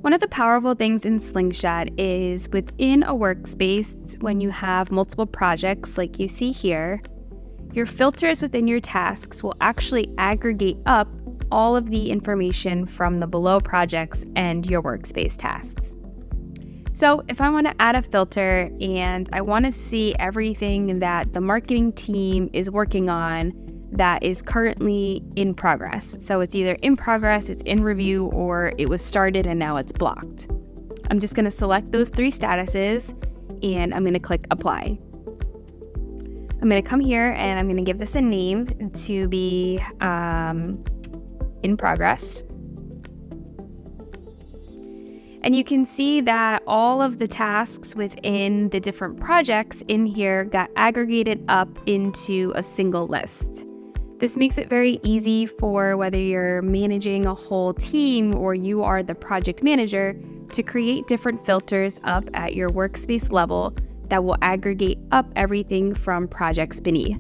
One of the powerful things in Slingshot is within a workspace, when you have multiple projects like you see here, your filters within your tasks will actually aggregate up all of the information from the below projects and your workspace tasks. So if I want to add a filter and I want to see everything that the marketing team is working on that is currently in progress. So it's either in progress, it's in review, or it was started and now it's blocked. I'm just going to select those three statuses and I'm going to click apply. I'm going to come here and I'm going to give this a name to be in progress. And you can see that all of the tasks within the different projects in here got aggregated up into a single list. This makes it very easy for whether you're managing a whole team or you are the project manager to create different filters up at your workspace level that will aggregate up everything from projects beneath.